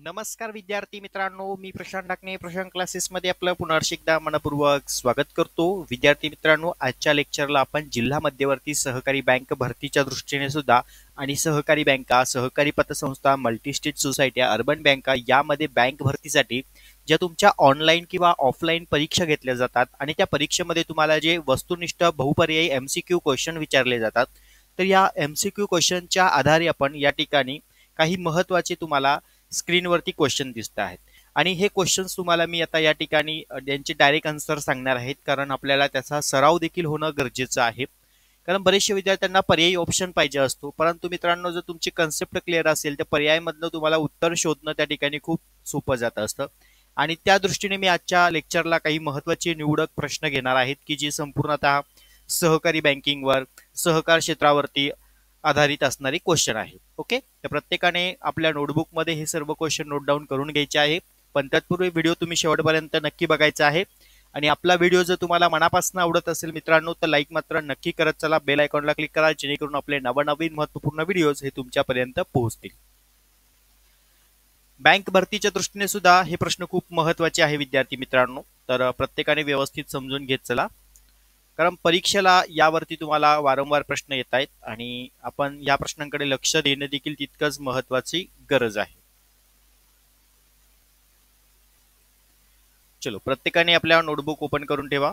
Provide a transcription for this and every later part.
नमस्कार विद्यार्थी मित्रांनो, मी प्रशांत डाकणे प्रशांत क्लासेसमध्ये आपलं पुनर्ष एकदा मनपूर्वक स्वागत करतो. विद्यार्थी मित्रांनो, आजच्या लेक्चरला आपण जिल्हा मध्यवर्ती सहकारी बँक भरतीच्या दृष्टीने सुद्धा आणि सहकारी बँका, सहकारी पतसंस्था, मल्टीस्टेट सोसायट्या, अर्बन बँका यामध्ये बँक भरतीसाठी ज्या तुमच्या ऑनलाईन किंवा ऑफलाईन परीक्षा घेतल्या जातात आणि त्या परीक्षेमध्ये तुम्हाला जे वस्तुनिष्ठ बहुपर्यायी MCQ क्वेश्चन विचारले जातात, तर या MCQ क्वेश्चनच्या आधारे आपण या ठिकाणी काही महत्त्वाचे तुम्हाला स्क्रीनवरती क्वेश्चन दिसत आहेत आणि हे क्वेश्चन्स तुम्हाला मी आता या ठिकाणी यांचे डायरेक्ट आन्सर सांगणार आहेत, कारण आपल्याला त्याचा सराव देखील होणं गरजेचं आहे. कारण बरेचशे विद्यार्थ्यांना पर्यायी ऑप्शन पाहिजे असतो, परंतु मित्रांनो जर तुमची कन्सेप्ट क्लिअर असेल तर पर्यायामधनं तुम्हाला उत्तर शोधणं त्या ठिकाणी खूप सोपं जात असतं. आणि त्या दृष्टीने मी आजच्या लेक्चरला काही महत्त्वाचे निवडक प्रश्न घेणार आहेत की जे संपूर्णतः सहकारी बँकिंगवर, सहकार क्षेत्रावरती आधारित असणारी क्वेश्चन आहे. ओके, तर प्रत्येकाने आपल्या नोटबुकमध्ये हे सर्व क्वेश्चन नोट डाऊन करून घ्यायचे आहे. पण तत्पूर्वी व्हिडिओ तुम्ही शेवटपर्यंत नक्की बघायचा आहे आणि आपला व्हिडिओ जर तुम्हाला मनापासून आवडत असेल मित्रांनो तर लाईक मात्र नक्की करत चला. बेल आयकॉनला क्लिक करा जेणेकरून आपले नवनवीन महत्त्वपूर्ण व्हिडिओज हे तुमच्यापर्यंत पोहोचतील. बँक भरतीच्या दृष्टीने सुद्धा हे प्रश्न खूप महत्त्वाचे आहे विद्यार्थी मित्रांनो, तर प्रत्येकाने व्यवस्थित समजून घेत चला, कारण परीक्षेला यावरती तुम्हाला वारंवार प्रश्न येत आहेत आणि आपण या प्रश्नांकडे लक्ष देणे देखील तितकंच महत्त्वाची गरज आहे. चलो, प्रत्येकाने आपल्या नोटबुक ओपन करून ठेवा.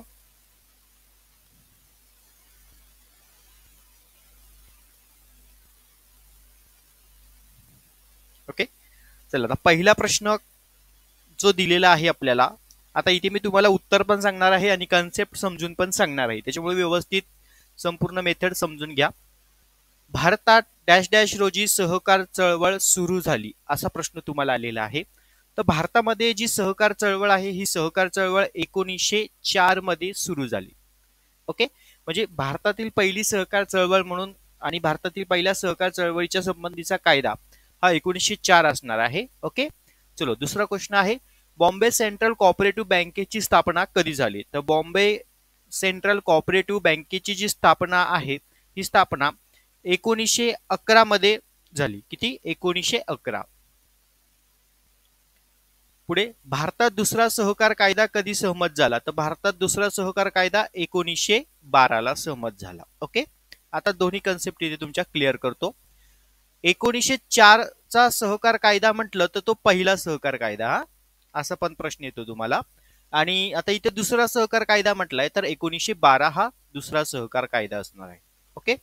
ओके, चला आता पहिला प्रश्न जो दिलेला आहे आपल्याला, आता इथे मी तुम्हाला उत्तर पण सांगणार आहे आणि कन्सेप्ट समजून पण सांगणार आहे, त्याच्यामुळे व्यवस्थित संपूर्ण मेथड समजून घ्या. भारतात डॅश डॅश रोजी सहकार चळवळ सुरू झाली असा प्रश्न तुम्हाला आलेला आहे. तर भारतामध्ये जी सहकार चळवळ आहे ही सहकार चळवळ 1904 मध्ये सुरू झाली. ओके, म्हणजे भारतातील पहिली सहकार चळवळ म्हणून आणि भारतातील पहिल्या सहकार चळवळीच्या संबंधीचा कायदा हा 1904 असणार आहे. ओके, चलो दुसरा क्वेश्चन आहे, बॉम्बे सेंट्रल कोऑपरेटिव्ह बँकेची स्थापना कधी झाली? तर बॉम्बे सेंट्रल कोऑपरेटिव्ह बँकेची जी स्थापना आहे ही स्थापना 1911 मध्ये झाली. किती? 1911. पुढे, भारतात दुसरा सहकार कायदा कधी सहमत झाला? तर भारतात दुसरा सहकार कायदा 1912 ला सहमत झाला. ओके, आता दोन्ही कन्सेप्ट इथे तुमच्या क्लिअर करतो. 1904 चा सहकार कायदा म्हटलं तर तो पहिला सहकार कायदा, हा असा पण प्रश्न येतो तुम्हाला. आणि आता इथे दुसरा सहकार कायदा म्हटलाय तर 1912 हा दुसरा सहकार कायदा असणार आहे. ओके,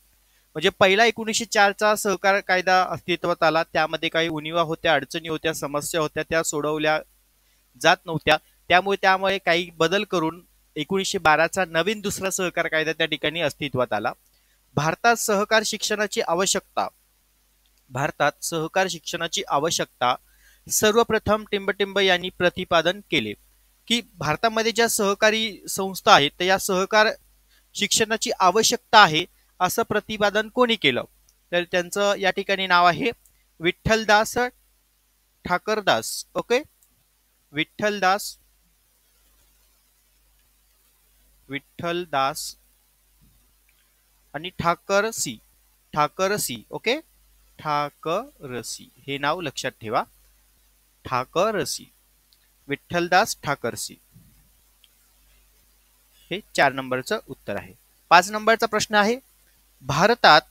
म्हणजे पहिला 1904 चा सहकार कायदा अस्तित्वात आला, त्यामध्ये काही उणिवा होत्या, अडचणी होत्या, समस्या होत्या, त्या सोडवल्या जात नव्हत्या, त्यामुळे काही बदल करून 1912 चा नवीन दुसरा सहकार कायदा त्या ठिकाणी अस्तित्वात आला. भारतात सहकार शिक्षणाची आवश्यकता सर्वप्रथम टिंबटिंब यांनी प्रतिपादन केले की भारतामध्ये ज्या सहकारी संस्था आहेत तर या सहकार शिक्षणाची आवश्यकता आहे असं प्रतिपादन कोणी केलं? तर त्यांचं या ठिकाणी नाव आहे विठ्ठलदास ठाकरदास. ओके, विठ्ठलदास आणि ठाकरसी. ओके, ठाकरसी हे नाव लक्षात ठेवा. ठाकरसी, विठ्ठलदास ठाकरसी हे 4 नंबरचं उत्तर आहे. 5 नंबरचा प्रश्न आहे, भारतात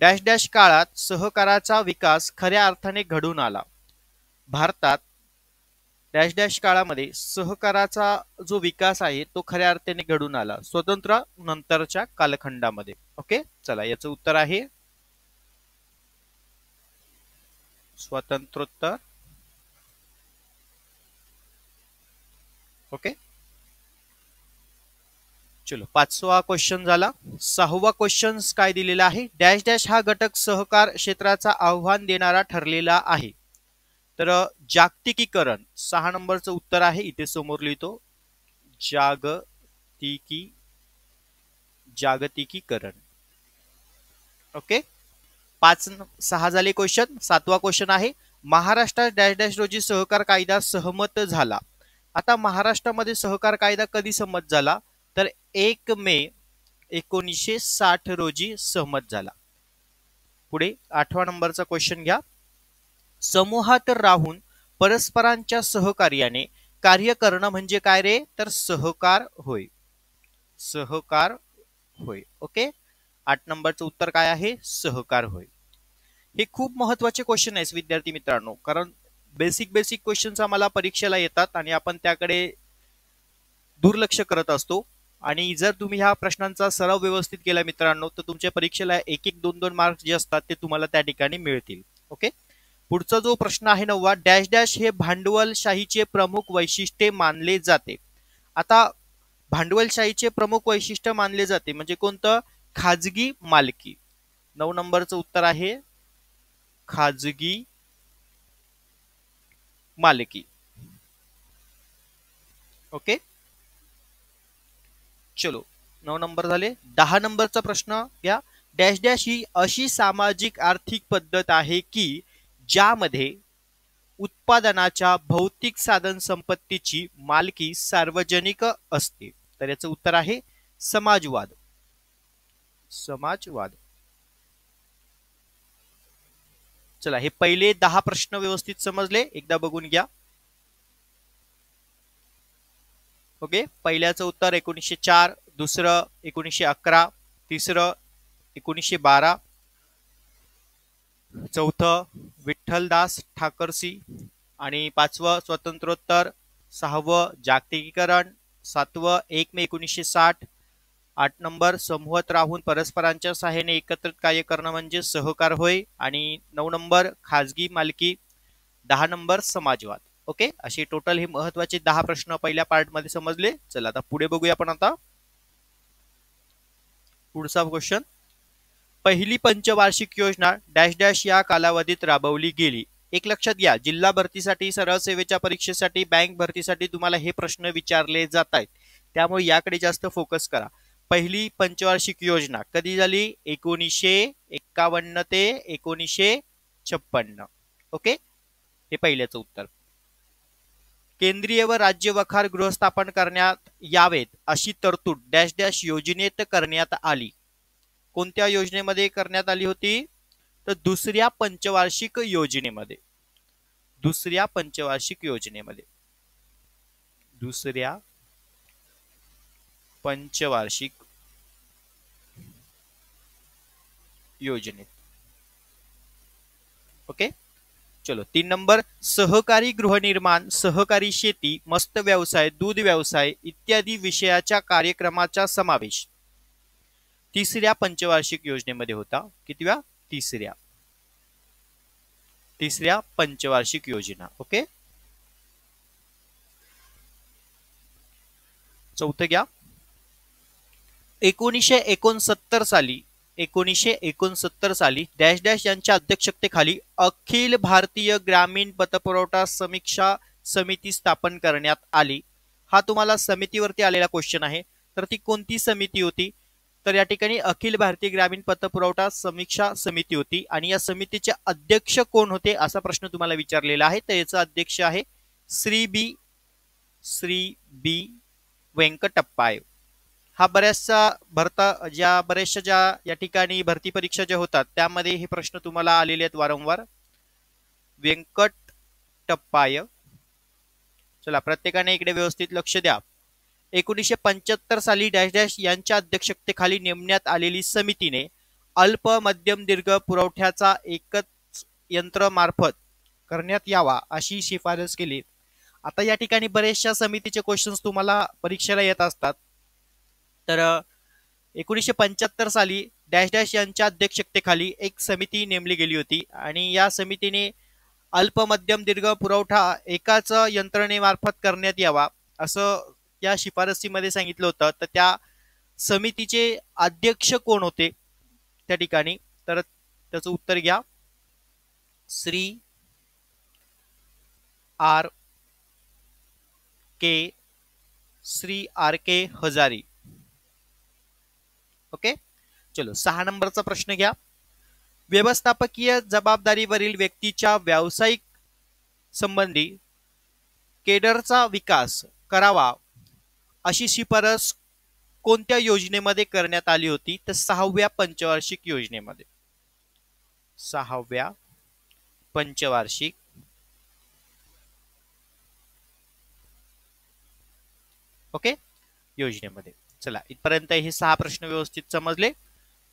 डॅश डॅश काळात सहकाराचा विकास खऱ्या अर्थाने घडून आला? भारतात डॅश डॅश काळामध्ये सहकाराचा जो विकास आहे तो खऱ्या अर्थाने घडून आला स्वतंत्र नंतरच्या कालखंडामध्ये. ओके, चला याचं उत्तर आहे स्वातंत्र्योत्तर. ओके, चलो 5वा क्वेश्चन झाला. 6वा क्वेश्चन काय दिलेला आहे, डॅश डॅश हा घटक सहकार क्षेत्राचा आव्हान देणारा ठरलेला आहे? तर जागतिकीकरण 6 नंबरचं उत्तर आहे, इथे समोर लिहितो जागतिकीकरण. ओके, 5-6 झाले क्वेश्चन. 7वा क्वेश्चन आहे, महाराष्ट्रात डॅश डॅश रोजी सहकार कायदा सहमत झाला? आता महाराष्ट्रामध्ये सहकार कायदा कधी सहमत झाला? तर 1 मे 1960 रोजी सहमत झाला. पुढे 8व्या नंबरचा क्वेश्चन घ्या, समूहात राहून परस्परांच्या सहकार्याने कार्य करणं म्हणजे काय रे? तर सहकार होय. सहकार होय. ओके. 8 नंबरचं उत्तर काय आहे? सहकार होय. हे खूप महत्वाचे क्वेश्चन आहेत विद्यार्थी मित्रांनो, कारण बेसिक बेसिक क्वेश्चन्स आम्हाला परीक्षेला येतात आणि आपण त्याकडे दुर्लक्ष करत असतो. आणि जर तुम्ही ह्या प्रश्नांचा सराव व्यवस्थित केला मित्रांनो, तर तुमच्या परीक्षेला एक एक 2-2 मार्क्स जे असतात ते तुम्हाला त्या ठिकाणी मिळतील. ओके. पुढचा जो प्रश्न आहे 9वा, डॅश डॅश हे भांडवलशाहीचे प्रमुख वैशिष्ट्य मानले जाते. आता भांडवलशाहीचे प्रमुख वैशिष्ट्य मानले जाते म्हणजे कोणतं? खाजगी मालकी. 9 नंबरचं उत्तर आहे खाजगी मालकी. ओके. चलो 9 नंबर झाले. 10 नंबरचा प्रश्न घ्या. डॅश डॅश ही अशी सामाजिक आर्थिक पद्धत आहे की ज्यामध्ये उत्पादनाच्या भौतिक साधन संपत्तीची मालकी सार्वजनिक असते. तर याचं उत्तर आहे समाजवाद. समाजवाद. चला, हे पहिले 10 प्रश्न व्यवस्थित समजले, एकदा बघून घ्या. ओके. पहिल्याचं उत्तर 1904, दुसरं 1911, तिसरं 1912, चौथं विठ्ठलदास ठाकरसी, आणि 5वं स्वतंत्रोत्तर, 6वं जागतिकीकरण, 7वं 1 मे 1960, 8 नंबर समूहात राहून परस्परांच्या सहाय्याने एकत्रित कार्य करणं म्हणजे सहकार होय, आणि 9 नंबर खाजगी मालकी, 10 नंबर समाजवाद. ओके. असे टोटल हे महत्वाचे 10 प्रश्न पहिल्या पार्ट मध्ये समजले. चला आता पुढे बघूया आपण. आता पुढचा क्वेश्चन, पहिली पंचवार्षिक योजना डॅश डॅश या कालावधीत राबवली गेली. एक लक्षात घ्या, जिल्हा भरतीसाठी, सरळ सेवेच्या परीक्षेसाठी, बँक भरतीसाठी तुम्हाला हे प्रश्न विचारले जात आहेत, त्यामुळे याकडे जास्त फोकस करा. पहिली पंचवार्षिक योजना कधी झाली? 1951 ते 1956. ओके. हे पहिल्याचं उत्तर. केंद्रीय व राज्य वखार गृह स्थापन करण्यात यावेत अशी तरतूद डॅश डॅश योजनेत करण्यात आली. कोणत्या योजनेमध्ये करण्यात आली होती? तर दुसऱ्या पंचवार्षिक योजनेमध्ये. दुसऱ्या पंचवार्षिक योजनेमध्ये. दुसऱ्या पंचवार्षिक योजनेत. ओके. चलो 3 नंबर, सहकारी गृहनिर्माण, सहकारी शेती, मत्स्य व्यवसाय, दूध व्यवसाय इत्यादी विषयाच्या कार्यक्रमाचा समावेश तिसऱ्या पंचवार्षिक योजनेमध्ये होता. कितव्या? तिसऱ्या पंचवार्षिक योजना. ओके. चौथं घ्या. 1969 साली डॅश डॅश यांच्या अध्यक्षतेखाली अखिल भारतीय ग्रामीण पतपुरवठा समीक्षा समिती स्थापन करण्यात आली. हा तुम्हाला समितीवरती आलेला क्वेश्चन आहे. तर ती कोणती समिती होती? तर या ठिकाणी अखिल भारतीय ग्रामीण पतपुरवठा समीक्षा समिती होती. आणि या समितीचे अध्यक्ष कोण होते असा प्रश्न तुम्हाला विचारलेला आहे. तर याचा अध्यक्ष आहे श्री बी वेंकटप्पा. हा बऱ्याचशा ज्या या ठिकाणी भरती परीक्षा ज्या होतात त्यामध्ये हे प्रश्न तुम्हाला आलेले आहेत वारंवार. वेंकटप्पाय. चला, प्रत्येकाने इकडे व्यवस्थित लक्ष द्या. 1975 साली डॅश डॅश यांच्या अध्यक्षतेखाली नेमण्यात आलेली समितीने अल्प मध्यम दीर्घ पुरवठ्याचा एकच यंत्र मार्फत करण्यात यावा अशी शिफारस केली. आता या ठिकाणी बरेचशा समितीचे क्वेश्चन्स तुम्हाला परीक्षेला येत असतात. तर 1975 साली डॅश डॅश यांच्या अध्यक्षतेखाली एक समिती नेमली गेली होती आणि या समितीने अल्प मध्यम दीर्घ पुरवठा एकाच यंत्रणेमार्फत करण्यात यावा असं या शिफारसीमध्ये सांगितलं होतं. तर त्या समितीचे अध्यक्ष कोण होते त्या ठिकाणी? तर त्याचं उत्तर घ्या, श्री आर के हजारी. ओके. चलो 6 नंबरचा प्रश्न घ्या. व्यवस्थापकीय जबाबदारीवरील व्यक्तीच्या व्यावसायिक संबंधी केडरचा विकास करावा अशी शिफारस कोणत्या योजनेमध्ये करण्यात आली होती? तर 6व्या पंचवार्षिक योजनेमध्ये. 6व्या पंचवार्षिक ओके योजनेमध्ये. चला इथपर्यंत हे 6 प्रश्न व्यवस्थित समजले.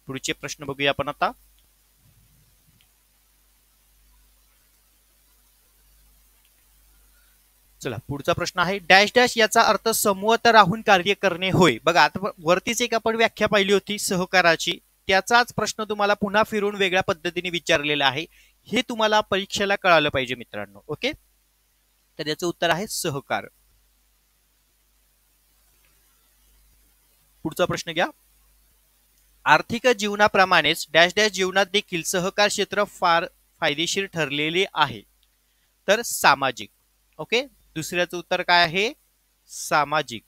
पुढचे प्रश्न बघूया आपण आता. चला पुढचा प्रश्न आहे डॅश डॅश याचा अर्थ समूहात राहून कार्य करणे होय. बघा आता वरतीच एक आपण व्याख्या पाहिली होती सहकाराची, त्याचाच प्रश्न तुम्हाला पुन्हा फिरून वेगळ्या पद्धतीने विचारलेला आहे. हे तुम्हाला परीक्षेला कळालं पाहिजे मित्रांनो. ओके तर याचं उत्तर आहे सहकार. पुढचा प्रश्न घ्या. आर्थिक जीवनाप्रमाणेच डॅश डॅश जीवनात देखील सहकार क्षेत्र फार फायदेशीर ठरलेले आहे. तर सामाजिक. ओके दुसऱ्याचं उत्तर काय आहे सामाजिक.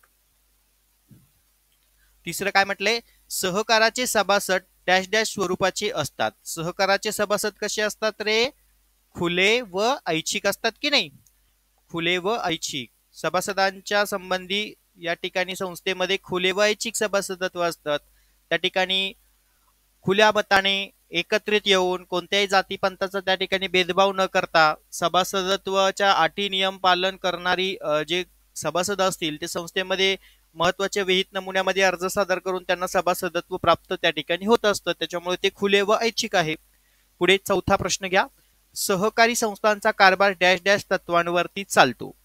तिसरं काय म्हटलंय सहकाराचे सभासद डॅश डॅश स्वरूपाचे असतात. सहकाराचे सभासद कसे असतात रे खुले व ऐच्छिक असतात की नाही. खुले व ऐच्छिक सभासदांच्या संबंधी या ठिकाणी संस्थेमध्ये खुले व ऐच्छिक सभासदत्व असतात. त्या ठिकाणी खुल्या मताने एकत्रित येऊन कोणत्याही जातीपंथाचा त्या ठिकाणी भेदभाव न करता सभासदत्वाच्या अटी नियम पालन करणारी जे सभासद असतील ते संस्थेमध्ये महत्वाच्या विहित नमुन्यामध्ये अर्ज सादर करून त्यांना सभासदत्व प्राप्त त्या ठिकाणी होत असतं. त्याच्यामुळे ते खुले व ऐच्छिक आहे. पुढे चौथा प्रश्न घ्या. सहकारी संस्थांचा कारभार डॅश डॅश तत्वांवरती चालतो.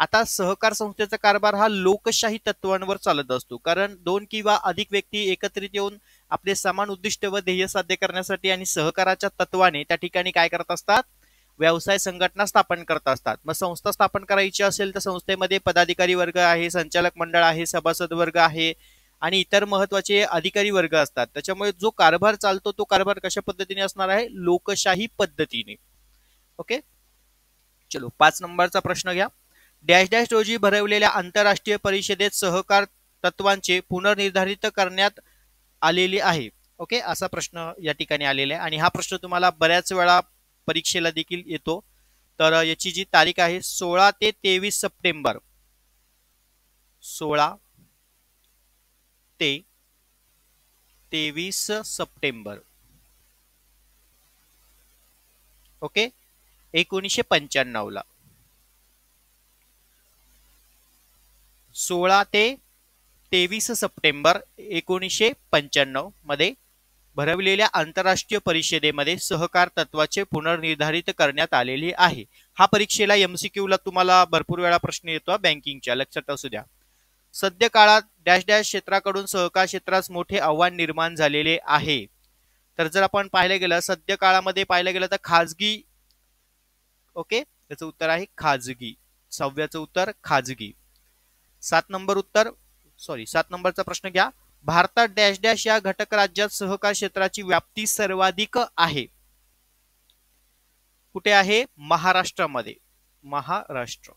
आता सहकार संस्थेचा कारभार हा लोकशाही तत्वांवर चालत असतो. कारण 2 किंवा अधिक व्यक्ती एकत्रित येऊन आपले समान उद्दिष्ट व ध्येय साध्य करण्यासाठी आणि सहकाराच्या तत्वाने त्या ठिकाणी काय करत असतात व्यवसाय संघटना स्थापन करत असतात. मग संस्था स्थापन करायची असेल तर संस्थेमध्ये पदाधिकारी वर्ग आहे, संचालक मंडळ आहे, सभासद वर्ग आहे आणि इतर महत्वाचे अधिकारी वर्ग असतात. त्याच्यामुळे जो कारभार चालतो तो कारभार कशा पद्धतीने असणार आहे लोकशाही पद्धतीने. ओके चलो 5 नंबरचा प्रश्न घ्या. डॅश डॅश रोजी भरवलेल्या आंतरराष्ट्रीय परिषदेत सहकार तत्वांचे पुनर्निर्धारित करण्यात आलेले आहे. ओके असा प्रश्न या ठिकाणी आलेला आहे आणि हा प्रश्न तुम्हाला बऱ्याच वेळा परीक्षेला देखील येतो. तर याची जी तारीख आहे 16 ते 23 सप्टेंबर 16 ते 23 सप्टेंबर ओके 1995 ला 16 ते 23 सप्टेंबर 1995 मध्ये भरवलेल्या आंतरराष्ट्रीय परिषदेमध्ये सहकार तत्वाचे पुनर्निर्धारित करण्यात आलेले आहे. हा परीक्षेला एमसीक्यू ला तुम्हाला भरपूर वेळा प्रश्न येतो बँकिंगच्या, लक्षात असू द्या. सध्या काळात डॅश डॅश क्षेत्राकडून सहकार क्षेत्रास मोठे आव्हान निर्माण झालेले आहे. तर जर आपण पाहिलं गेलं सध्या काळामध्ये पाहिलं गेलं तर खाजगी. ओके त्याचं उत्तर आहे खाजगी. 6व्याचं उत्तर खाजगी. 7 नंबरचा प्रश्न घ्या. भारतात डॅश डॅश या घटक राज्यात सहकार क्षेत्राची व्याप्ती सर्वाधिक आहे. कुठे आहे महाराष्ट्रामध्ये. महाराष्ट्र.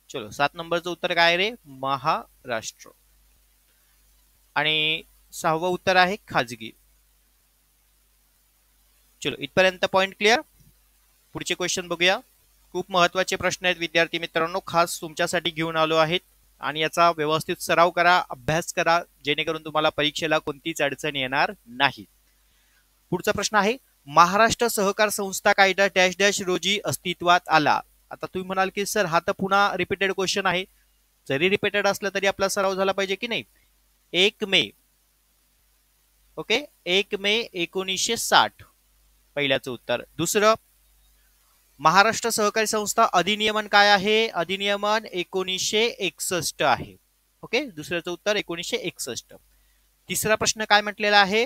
चलो 7 नंबरचं उत्तर काय रे महाराष्ट्र. आणि 6वं उत्तर आहे खाजगी. चलो इथपर्यंत पॉइंट क्लिअर. पुढचे क्वेश्चन बघूया. खूप महत्वाचे प्रश्न आहेत विद्यार्थी मित्रांनो, खास तुमच्यासाठी घेऊन आलो आहेत आणि याचा व्यवस्थित सराव करा, अभ्यास करा, जेणेकरून तुम्हाला परीक्षेला कोणतीच अडचण येणार नाही. पुढचा प्रश्न आहे महाराष्ट्र सहकार संस्था कायदा डॅश डॅश रोजी अस्तित्वात आला. आता तुम्ही म्हणाल की सर हा तर पुन्हा रिपीटेड क्वेश्चन आहे. जरी रिपीटेड असलं तरी आपला सराव झाला पाहिजे की नाही. 1 मे ओके 1 मे 1960 पहिल्याचं उत्तर. दुसरं महाराष्ट्र सहकारी संस्था अधिनियमन काय आहे. अधिनियमन 1961 आहे. ओके दुसऱ्याचं उत्तर 1961. तिसरा प्रश्न काय म्हटलेला आहे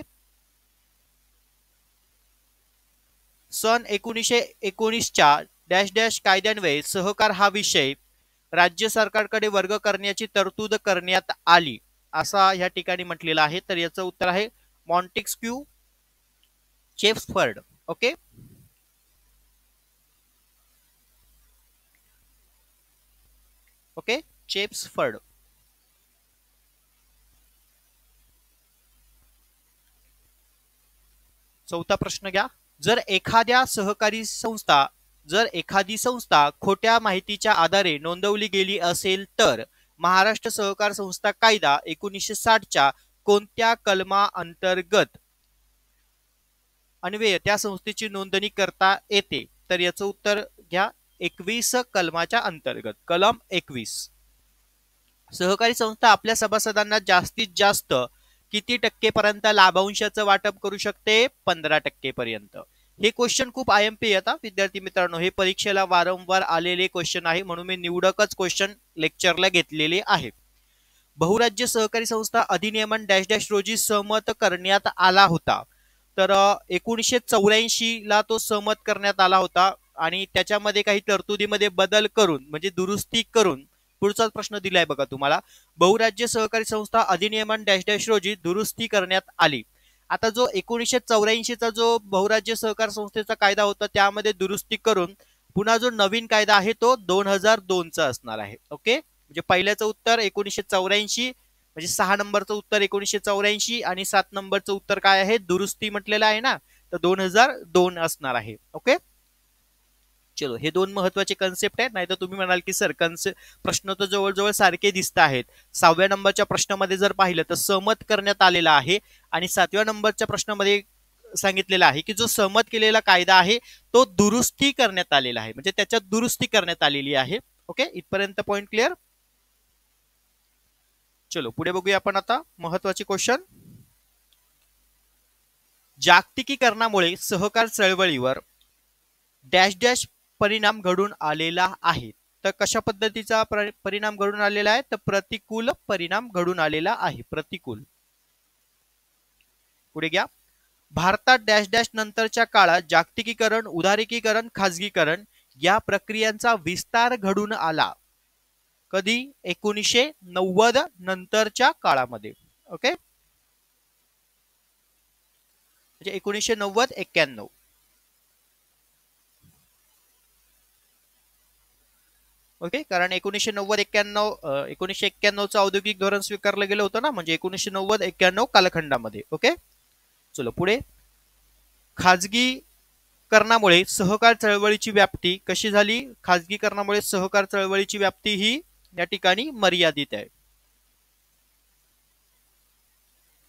सन 1919च्या डॅश डॅश कायद्यान्वये सहकार हा विषय राज्य सरकारकडे वर्ग करण्याची तरतूद करण्यात आली असा या ठिकाणी म्हटलेला आहे. तर याचं उत्तर आहे Montesquieu Chelmsford. Okay okay Chelmsford. चौथा प्रश्न घ्या. जर एखादी संस्था खोट्या माहितीच्या आधारे नोंदवली गेली असेल तर महाराष्ट्र सहकार संस्था कायदा 1960च्या कोणत्या कलमा अंतर्गत अन्वये त्या संस्थेची नोंदणी करता येते. तर याचं उत्तर घ्या 21 कलमाच्या अंतर्गत. कलम 21. सहकारी संस्था आपल्या सभासदांना जास्तीत जास्त किती टक्केपर्यंत लाभांशाचं वाटप करू शकते? 15% पर्यंत. हे क्वेश्चन खूप आयएमपी येतात विद्यार्थी मित्रांनो. हे परीक्षेला वारंवार आलेले क्वेश्चन आहे, म्हणून मी निवडकच क्वेश्चन लेक्चरला घेतलेले आहे. बहुराज्य सहकारी संस्था अधिनियमन डॅश डॅश रोजी सहमत करण्यात आला होता. तर 1984 ला तो सहमत करण्यात आला होता आणि त्याच्यामध्ये काही तरतुदीमध्ये बदल करून म्हणजे दुरुस्ती करून पुढचा प्रश्न दिलाय बघा तुम्हाला. बहुराज्य सहकारी संस्था अधिनियमन डॅश डॅश रोजी दुरुस्ती करण्यात आली. आता जो 1984 चा जो बहुराज्य सहकार संस्थेचा कायदा होता त्यामध्ये दुरुस्ती करून पुन्हा जो नवीन कायदा आहे तो 2002 चा असणार आहे. ओके, म्हणजे पहिल्याचं उत्तर 1984, म्हणजे 6 नंबरचं उत्तर 1984 आणि 7 नंबरचं उत्तर काय आहे? दुरुस्ती म्हटलेलं आहे ना, तर 2002 असणार आहे. ओके, चलो, हे दोन महत्वाचे कन्सेप्ट आहेत. नाही तर तुम्ही म्हणाल की सर प्रश्न तर जवळजवळ सारखे दिसत आहेत. 6व्या नंबरच्या प्रश्नामध्ये जर पाहिलं तर सहमत करण्यात आलेला आहे आणि 7व्या नंबरच्या प्रश्नामध्ये सांगितलेलं आहे की जो सहमत केलेला कायदा आहे तो दुरुस्ती करण्यात आलेला आहे, म्हणजे त्याच्यात दुरुस्ती करण्यात आलेली आहे. ओके, इथपर्यंत पॉइंट क्लिअर. चलो पुढे बघूया आपण आता महत्वाचे क्वेश्चन. जागतिकीकरणामुळे सहकार चळवळीवर डॅश डॅश परिणाम घडून आलेला आहे. तर कशा पद्धतीचा परिणाम घडून आलेला आहे? तर प्रतिकूल परिणाम घडून आलेला आहे. प्रतिकूल. पुढे घ्या. भारतात डॅश डॅश नंतरच्या काळात जागतिकीकरण, उदारीकरण, खाजगीकरण या प्रक्रियांचा विस्तार घडून आला. कधी? 1990 नंतरच्या काळामध्ये. ओके, म्हणजे 1990-91. ओके, कारण 1990-91 चं औद्योगिक धोरण स्वीकारलं गेलं होतं ना, म्हणजे 1990-91 कालखंडामध्ये. ओके, चलो पुढे. खाजगीकरणामुळे सहकार चळवळीची व्याप्ती कशी झाली? खाजगीकरणामुळे सहकार चळवळीची व्याप्ती ही या ठिकाणी मर्यादित आहे.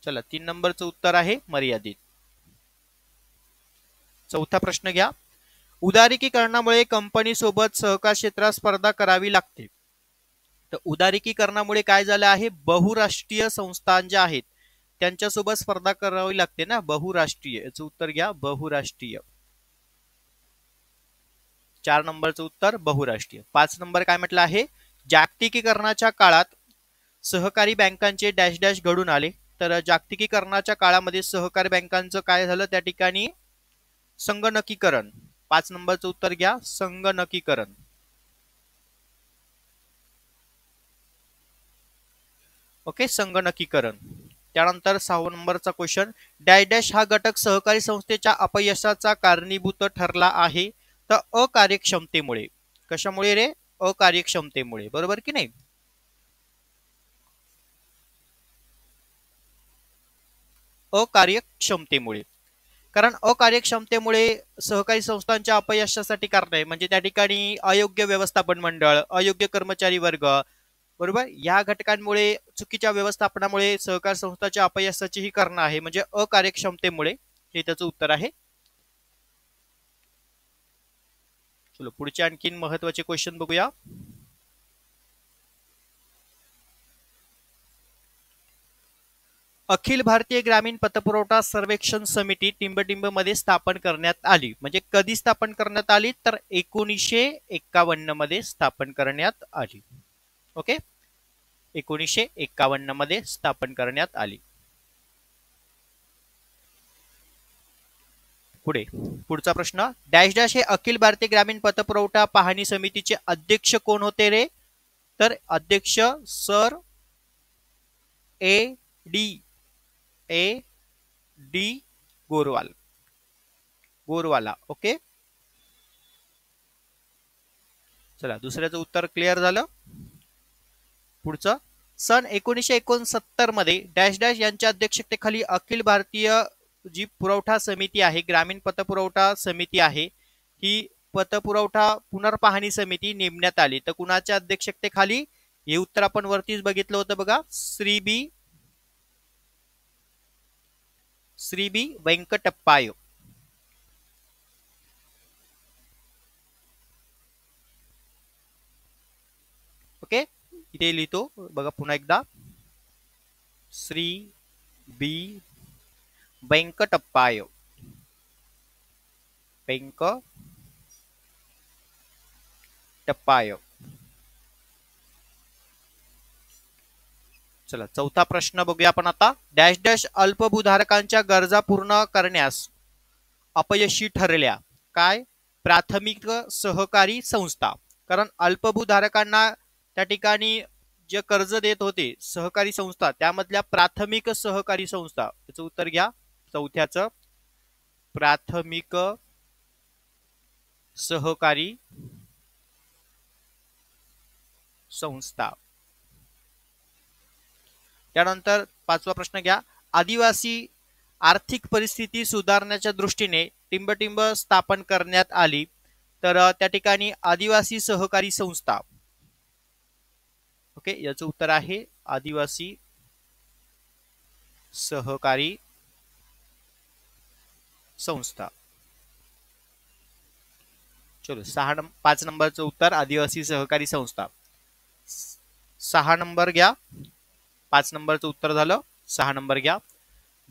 चला, 3 नंबरचं उत्तर आहे मर्यादित. चौथा प्रश्न घ्या. उदारीकरणामुळे कंपनी सोबत सहकार क्षेत्रात स्पर्धा करावी लागते. तर उदारीकरणामुळे काय झालं आहे? बहुराष्ट्रीय संस्था ज्या आहेत त्यांच्यासोबत स्पर्धा करावी लागते ना, बहुराष्ट्रीय. याचं उत्तर घ्या बहुराष्ट्रीय. 4 नंबरचं उत्तर बहुराष्ट्रीय. 5 नंबर काय म्हटलं आहे? जागतिकीकरणाच्या काळात सहकारी बँकांचे डॅश डॅश घडून आले. तर जागतिकीकरणाच्या काळामध्ये सहकारी बँकांचं काय झालं? त्या ठिकाणी संगणकीकरण. 5 नंबरचं उत्तर घ्या संगणकीकरण. ओके, संगणकीकरण. त्यानंतर 6 नंबरचा क्वेश्चन. डॅश डॅश हा घटक सहकारी संस्थेच्या अपयशाचा कारणीभूत ठरला आहे. तर अकार्यक्षमतेमुळे. कशामुळे रे? अकार्यक्षमतेमुळे. बरोबर की नाही? अकार्यक्षमतेमुळे. कारण अकार्यक्षमतेमुळे सहकारी संस्थांच्या अपयशासाठी कारण आहे, म्हणजे त्या ठिकाणी अयोग्य व्यवस्थापन मंडळ, अयोग्य कर्मचारी वर्ग, बरोबर, या घटकांमुळे, चुकीच्या व्यवस्थापनामुळे सहकार संस्थांच्या अपयशाची ही कारण आहे, म्हणजे अकार्यक्षमतेमुळे. हे त्याचं उत्तर आहे. चलो पुढचे आणखीन महत्वाचे क्वेश्चन बघूया. अखिल भारतीय ग्रामीण पतपुरवठा सर्वेक्षण समिती टिंबटिंब मध्ये स्थापन करण्यात आली. म्हणजे कधी स्थापन करण्यात आली? तर 1951 मध्ये स्थापन करण्यात आली. ओके, 1951 मध्ये स्थापन करण्यात आली. पुढचा प्रश्न. डॅश डॅश हे अखिल भारतीय ग्रामीण पतपुरवठा पाहणी समितीचे अध्यक्ष कोण होते रे? तर अध्यक्ष sir A D Gorwala. Okay, चला दुसऱ्याचं उत्तर क्लिअर झालं. पुढचं. सन 1969 मध्ये डॅश डॅश यांच्या अध्यक्षतेखाली अखिल भारतीय जी पुरवठा समिती आहे, ग्रामीण पतपुरवठा समिती आहे, ही पतपुरवठा पुनर्पाहणी समिती नेमण्यात आली. तर कुणाच्या अध्यक्षतेखाली? हे उत्तर आपण वरतीच बघितलं होतं बघा. श्री बी वेंकटप्पाय. इथे लिहितो बघा पुन्हा एकदा, श्री बी वेंकटप्पाय, वेंकटप्पाय. चला चौथा प्रश्न बघूया आपण आता. डॅश डॅश अल्पभूधारकांच्या गरजा पूर्ण करण्यास अपयशी ठरल्या. काय? प्राथमिक सहकारी संस्था. कारण अल्पभूधारकांना त्या ठिकाणी जे कर्ज देत होते सहकारी संस्था, त्यामधल्या प्राथमिक सहकारी संस्था. याचं उत्तर घ्या चौथ्याचं, प्राथमिक सहकारी संस्था. त्यानंतर पाचवा प्रश्न घ्या. आदिवासी आर्थिक परिस्थिती सुधारण्याच्या दृष्टीने टिंबटिंब स्थापन करण्यात आली. तर त्या ठिकाणी आदिवासी सहकारी संस्था. ओके, याचं उत्तर आहे आदिवासी सहकारी संस्था. चलो 5 नंबरचं उत्तर आदिवासी सहकारी संस्था. 6 नंबर घ्या. 5 नंबरचं उत्तर झालं. 6 नंबर घ्या.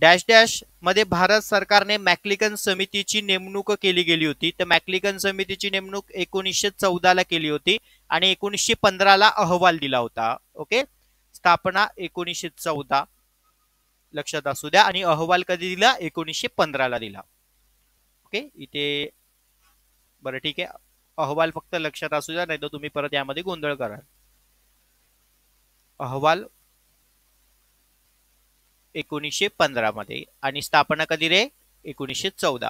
डॅश डॅश मध्ये भारत सरकारने मॅक्लिकन समितीची नेमणूक केली गेली होती. तर मॅक्लिकन समितीची नेमणूक 1914 ला केली होती आणि 1915 ला अहवाल दिला होता. ओके, स्थापना 1914 लक्षात असू द्या, आणि अहवाल कधी दिला? 1915 ला दिला. ओके, इथे बरं ठीक आहे, अहवाल फक्त लक्षात असू द्या, नाही तर तुम्ही परत यामध्ये गोंधळ कराल. अहवाल 1915 मध्ये आणि स्थापना कधी रे? 1914.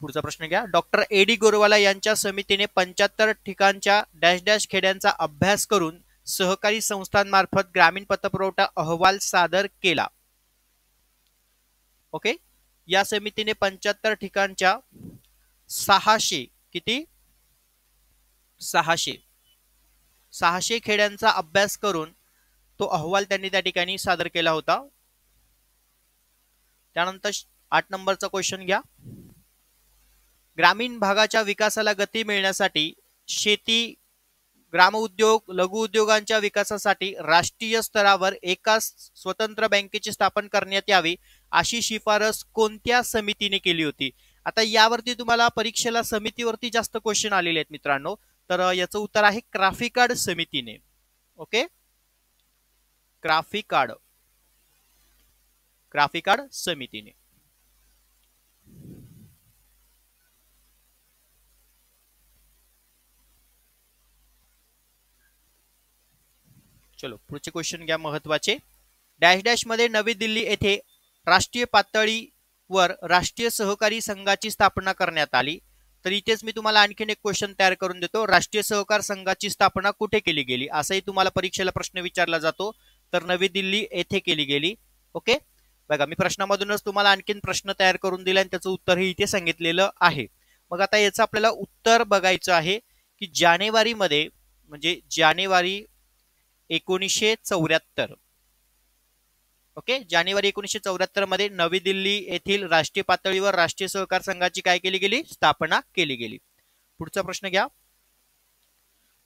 पुढचा प्रश्न घ्या. डॉक्टर एडी गोरवाला यांच्या समितीने 75 ठिकाणच्या डॅश डॅश खेड्यांचा अभ्यास करून सहकारी संस्थांमार्फत ग्रामीण पतपुरवठा अहवाल सादर केला. ओके, या समितीने 75 ठिकाणच्या 600 किती? 600 खेड्यांचा अभ्यास करून तो अहवाल त्यांनी त्या ठिकाणी सादर केला होता. त्यानंतर 8 नंबरचा क्वेश्चन घ्या. ग्रामीण भागाच्या विकासाला गती मिळण्यासाठी शेती, ग्रामउद्योग, लघु उद्योगांच्या विकासासाठी राष्ट्रीय स्तरावर एका स्वतंत्र बँकेची स्थापना करण्यात यावी अशी शिफारस कोणत्या समितीने केली होती? आता यावरती तुम्हाला परीक्षेला समितीवरती जास्त क्वेश्चन आलेले आहेत मित्रांनो. तर याचं उत्तर आहे क्राफिकाड समितीने. ओके, क्राफिकाड समितीने. चलो पुढचे क्वेश्चन घ्या महत्वाचे. डॅश डॅश मध्ये नवी दिल्ली येथे राष्ट्रीय पातळीवर राष्ट्रीय सहकारी संघाची स्थापना करण्यात आली. तर इथेच मी तुम्हाला आणखीन एक क्वेश्चन तयार करून देतो. राष्ट्रीय सहकार संघाची स्थापना कुठे केली गेली? असाही तुम्हाला परीक्षेला प्रश्न विचारला जातो. तर नवी दिल्ली येथे केली गेली. ओके, बघा मी प्रश्नामधूनच तुम्हाला आणखीन प्रश्न तयार करून दिला आणि त्याचं उत्तरही इथे सांगितलेलं आहे. मग आता याचं आपल्याला उत्तर बघायचं आहे की जानेवारी मध्ये, म्हणजे जानेवारी 1974. ओके, जानेवारी 1974 मध्ये नवी दिल्ली येथील राष्ट्रीय पातळीवर राष्ट्रीय सहकार संघाची काय केली गेली? स्थापना केली गेली. पुढचा प्रश्न घ्या.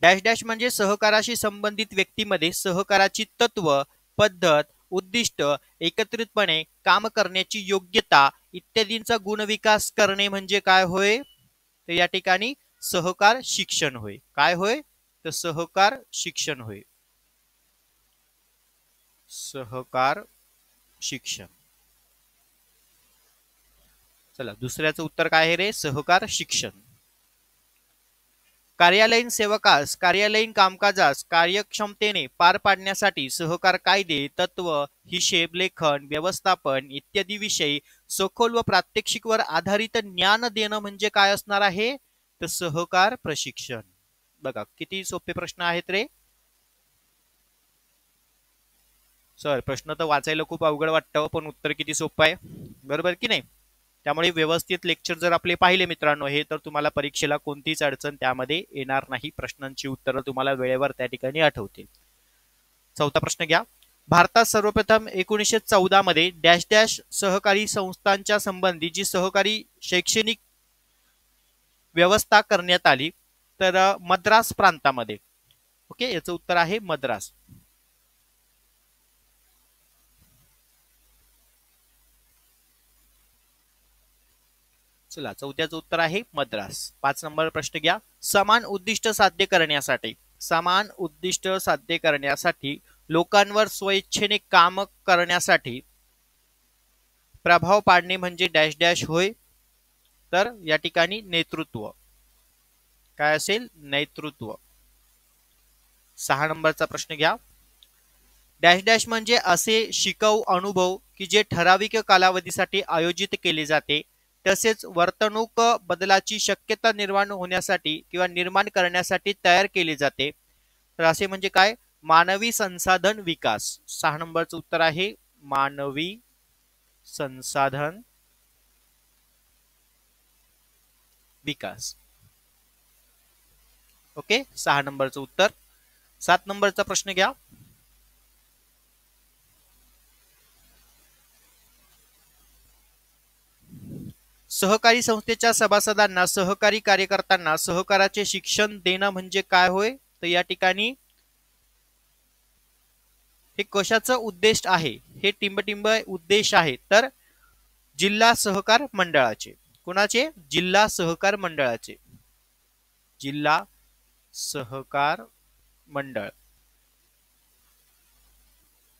डॅश डॅश म्हणजे सहकाराशी संबंधित व्यक्तीमध्ये सहकाराची तत्व, पद्धत, उद्दिष्ट, एकत्रितपणे काम करण्याची योग्यता इत्यादींचा गुणविकास करणे म्हणजे काय होय? तर या ठिकाणी सहकार शिक्षण होय. काय होय? तर सहकार शिक्षण होय. सहकार शिक्षण. चला दुसऱ्याचं उत्तर काय आहे रे? सहकार शिक्षण. कार्यालयीन सेवकास कार्यालयीन कामकाजास कार्यक्षमतेने पार पाडण्यासाठी सहकार कायदे, तत्व, हिशेब, लेखन, व्यवस्थापन इत्यादी विषयी सखोल व प्रात्यक्षिकवर आधारित ज्ञान देणं म्हणजे काय असणार आहे? तर सहकार प्रशिक्षण. बघा किती सोपे प्रश्न आहेत रे. सर प्रश्न तर वाचायला खूप अवघड वाटतं, पण उत्तर किती सोपं आहे, बरोबर की नाही? त्यामुळे व्यवस्थित लेक्चर जर आपले पाहिले मित्रांनो हे, तर तुम्हाला परीक्षेला कोणतीच अडचण त्यामध्ये येणार नाही. प्रश्नांची उत्तरं तुम्हाला वेळेवर त्या ठिकाणी आठवतील. चौथा प्रश्न घ्या. भारतात सर्वप्रथम 1914 मध्ये डॅश डॅश सहकारी संस्थांच्या संबंधी जी सहकारी शैक्षणिक व्यवस्था करण्यात आली. तर मद्रास प्रांतामध्ये. ओके, याचं उत्तर आहे मद्रास. चला, चौथ्याचं उत्तर आहे मद्रास. 5 नंबर प्रश्न घ्या. समान उद्दिष्ट साध्य करण्यासाठी लोकांवर स्वेच्छेने काम करण्यासाठी प्रभाव पाडणे म्हणजे डॅश डॅश होय. तर या ठिकाणी नेतृत्व. काय असेल? नेतृत्व. 6 नंबरचा प्रश्न घ्या. डॅश डॅश म्हणजे असे शिकाऊ अनुभव की जे ठराविक कालावधीसाठी आयोजित केले जाते, तसेच वर्तणूक बदलाची शक्यता निर्माण होण्यासाठी किंवा निर्माण करण्यासाठी तयार केले जाते. तर असे म्हणजे काय? मानवी संसाधन विकास. 6 नंबरचं उत्तर आहे मानवी संसाधन विकास. ओके, 6 नंबरचं उत्तर. 7 नंबरचा प्रश्न घ्या. सहकारी संस्थेच्या सभासदांना, सहकारी कार्यकर्त्यांना सहकाराचे शिक्षण देणं म्हणजे काय होय? तर या ठिकाणी हे कशाचं उद्देश आहे? हे टिंबटिंब उद्देश आहे. तर जिल्हा सहकार मंडळाचे. कोणाचे? जिल्हा सहकार मंडळाचे. जिल्हा सहकार मंडळ.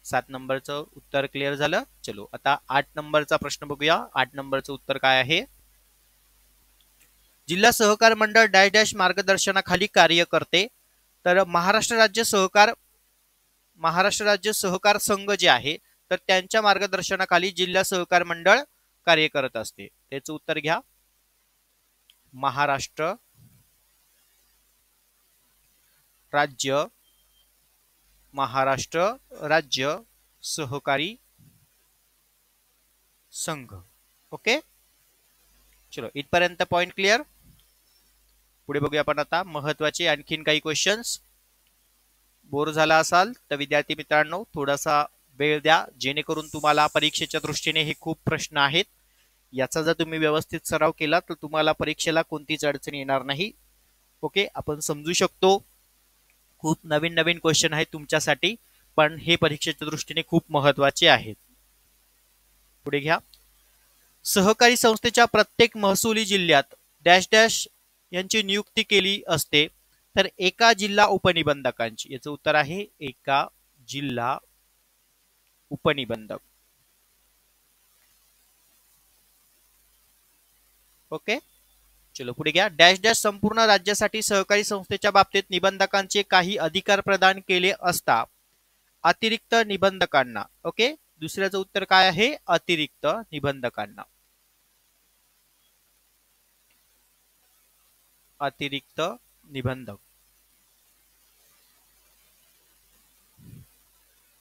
7 नंबरचं उत्तर क्लिअर झालं. चलो, आता 8 नंबरचा प्रश्न बघूया. 8 नंबरचं उत्तर काय आहे? जिल्हा सहकार मंडळ डॅश डॅश मार्गदर्शनाखाली कार्य करते. तर महाराष्ट्र राज्य सहकार संघ जे आहे, तर त्यांच्या मार्गदर्शनाखाली जिल्हा सहकार मंडळ कार्य करत असते. त्याचं उत्तर घ्या. महाराष्ट्र राज्य सहकारी संघ. ओके, चलो, इथपर्यंत पॉइंट क्लिअर. पुढे बघूया आपण आता महत्वाचे आणखीन काही क्वेश्चन्स. बोर झाला असाल तर विद्यार्थी मित्रांनो थोडासा वेळ द्या, जेणेकरून तुम्हाला परीक्षेच्या दृष्टीने हे खूप प्रश्न आहेत. याचा जर तुम्ही व्यवस्थित सराव केला तर तुम्हाला परीक्षेला कोणतीच अडचण येणार नाही. ओके, आपण समजू शकतो खूप नवीन नवीन क्वेश्चन आहेत तुमच्यासाठी, पण हे परीक्षेच्या दृष्टीने खूप महत्वाचे आहेत. पुढे घ्या. सहकारी संस्थेच्या प्रत्येक महसुली जिल्ह्यात डॅश डॅश यांची नियुक्ती केली असते. तर एका जिल्हा उपनिबंधकांची. याचं उत्तर आहे एका जिल्हा उपनिबंधक. ओके, चलो पुढे घ्या. डॅश डॅश संपूर्ण राज्यासाठी सहकारी संस्थेच्या बाबतीत निबंधकांचे काही अधिकार प्रदान केले असता अतिरिक्त निबंधकांना. ओके, दुसऱ्याचं उत्तर काय आहे? अतिरिक्त निबंधकांना. अतिरिक्त निबंधक.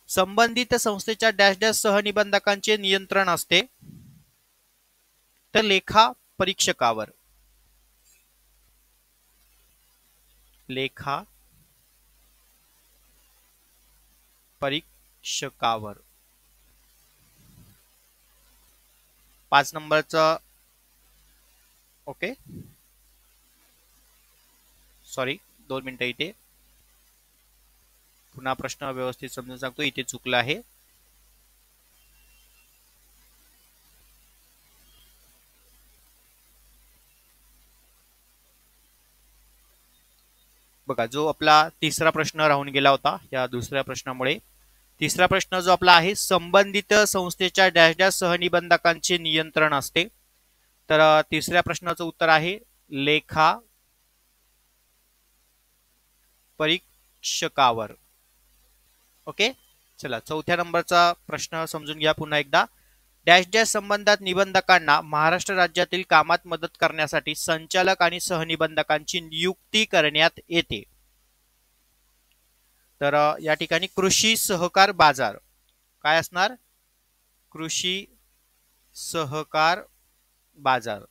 संबंधित संस्थेच्या डॅश डॅश सहनिबंधकांचे नियंत्रण असते. तर लेखा परीक्षकावर. लेखा परीक्षकावर. 5 नंबरचा. ओके, सॉरी, 2 मिनिटं. इथे पुन्हा प्रश्न व्यवस्थित समजून सांगतो. इथे चुकलं आहे. बघा, जो आपला तिसरा प्रश्न राहून गेला होता या दुसऱ्या प्रश्नामुळे. तिसरा प्रश्न जो आपला आहे, संबंधित संस्थेच्या डॅश डॅश सहनिबंधकांचे नियंत्रण असते. तर तिसऱ्या प्रश्नाचं उत्तर आहे लेखा परीक्षकावर. ओके, चला, चौथ्या नंबरचा प्रश्न समजून घ्या पुन्हा एकदा. डॅश डॅश संबंधात निबंधकांना महाराष्ट्र राज्यातील कामात मदत करण्यासाठी संचालक आणि सहनिबंधकांची नियुक्ती करण्यात येते. तर या ठिकाणी कृषी सहकार बाजार. काय असणार? कृषी सहकार बाजार.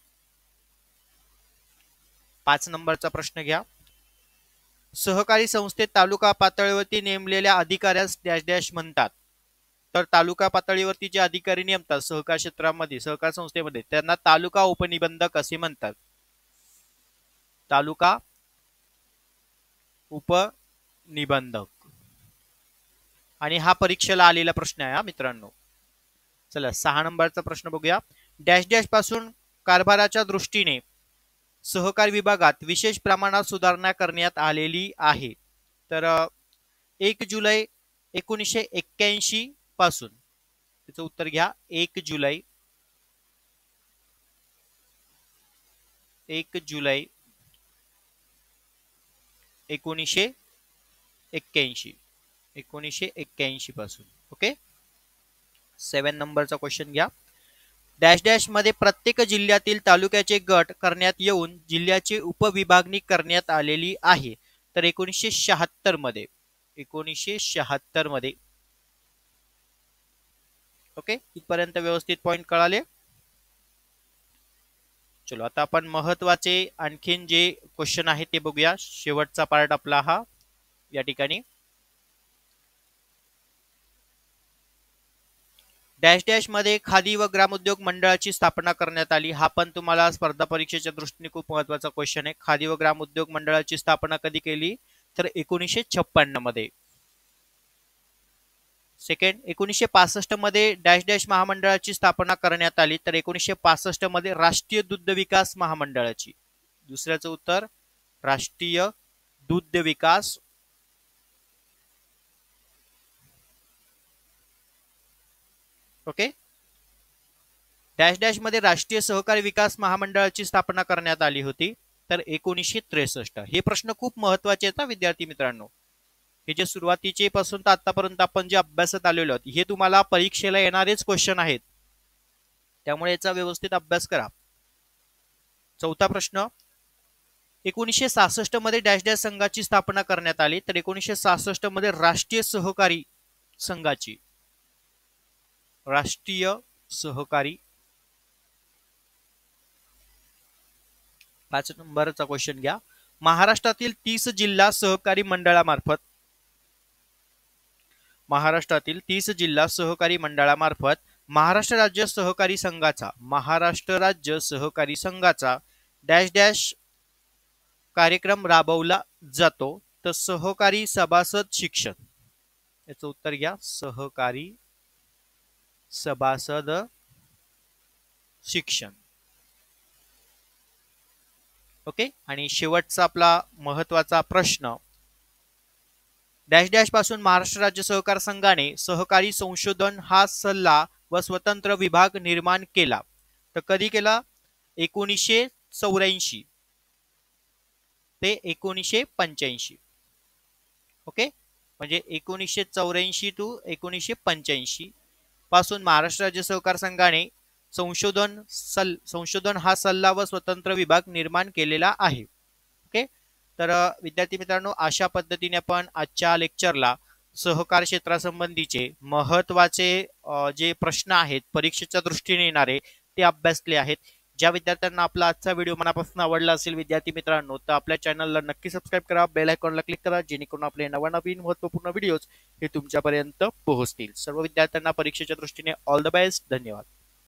5 नंबरचा प्रश्न घ्या. सहकारी संस्थेत तालुका पातळीवरती नेमलेल्या अधिकाऱ्यास डॅश डॅश म्हणतात. तर तालुका पातळीवरती जे अधिकारी नेमतात सहकार क्षेत्रामध्ये, सहकार संस्थेमध्ये, त्यांना तालुका उपनिबंधक असे म्हणतात. तालुका निबंधक आणि हा परीक्षेला आलेला प्रश्न आहे मित्रांनो. चला 6 नंबरचा प्रश्न बघूया. डॅश डॅश पासून कारभाराच्या दृष्टीने सहकार विभागात विशेष प्रमाणात सुधारणा करण्यात आलेली आहे. तर 1 जुलै 1981 पासून त्याचं उत्तर घ्या. 1 जुलै 1981 पासून. ओके. 7 नंबरचा क्वेश्चन घ्या. डॅश डॅश मध्ये प्रत्येक जिल्ह्यातील तालुक्याचे गट करण्यात येऊन जिल्ह्याची उपविभागणी करण्यात आलेली आहे. तर 1976 मध्ये 1976 मध्ये. ओके. इथपर्यंत व्यवस्थित पॉइंट कळाले. चलो आता आपण महत्वाचे आणखीन जे क्वेश्चन आहे ते बघूया. शेवटचा पार्ट आपला हा या ठिकाणी. डॅश डॅश मध्ये खादी व ग्रामोद्योग मंडळाची स्थापना करण्यात आली. हा पण तुम्हाला स्पर्धा परीक्षेच्या दृष्टीने खूप महत्वाचा क्वेश्चन आहे. खादी व ग्रामोद्योग मंडळाची स्थापना कधी केली? तर 1956 मध्ये. सेकंड 1965 मध्ये डॅश डॅश महामंडळाची स्थापना करण्यात आली. तर 1965 मध्ये राष्ट्रीय दुग्ध विकास महामंडळाची. दुसऱ्याचं उत्तर राष्ट्रीय दुग्ध विकास. ओके. डॅश डॅश मध्ये राष्ट्रीय सहकारी विकास महामंडळाची स्थापना करण्यात आली होती. तर 1963. हे प्रश्न खूप महत्वाचे आहेत विद्यार्थी मित्रांनो. हे जे सुरुवातीचे पासून तर आतापर्यंत आपण जे अभ्यासात आलेलो आहोत हे तुम्हाला परीक्षेला येणारेच क्वेश्चन आहेत. त्यामुळे याचा व्यवस्थित अभ्यास करा. चौथा प्रश्न 1966 मध्ये डॅश डॅश संघाची स्थापना करण्यात आली. तर 1966 मध्ये राष्ट्रीय सहकारी संघाची. राष्ट्रीय सहकारी. 5 नंबरचा क्वेश्चन घ्या. महाराष्ट्रातील 30 जिल्हा सहकारी मंडळामार्फत महाराष्ट्र राज्य सहकारी संघाचा डॅश डॅश कार्यक्रम राबवला जातो. तर सहकारी सभासद शिक्षण. याचं उत्तर घ्या. सहकारी सभासद शिक्षण. ओके. आणि शेवटचा आपला महत्वाचा प्रश्न. डॅश डॅश पासून महाराष्ट्र राज्य सहकार संघाने सहकारी संशोधन हा सल्ला व स्वतंत्र विभाग निर्माण केला. तर कधी केला? 1984 ते 1985. ओके. म्हणजे 1984 टू 1985 पासून महाराष्ट्र राज्य सहकार संघाने संशोधन हा सल्ला व स्वतंत्र विभाग निर्माण केलेला आहे. ओके. तर विद्यार्थी मित्रांनो अशा पद्धतीने आपण आजच्या लेक्चरला सहकार क्षेत्रासंबंधीचे महत्वाचे जे प्रश्न आहेत परीक्षेच्या दृष्टीने येणारे ते अभ्यासले आहेत. ज्या विद्यार्थ्यांना आपला आजचा व्हिडिओ मनापासून आवडला असेल विद्यार्थी मित्रांनो तर आपल्या चॅनलला नक्की सबस्क्राईब करा. बेल आयकॉनला क्लिक करा जेणेकरून आपले नवनवीन महत्त्वपूर्ण व्हिडिओज हे तुमच्यापर्यंत पोहोचतील. सर्व विद्यार्थ्यांना परीक्षेच्या दृष्टीने ऑल द बेस्ट. धन्यवाद.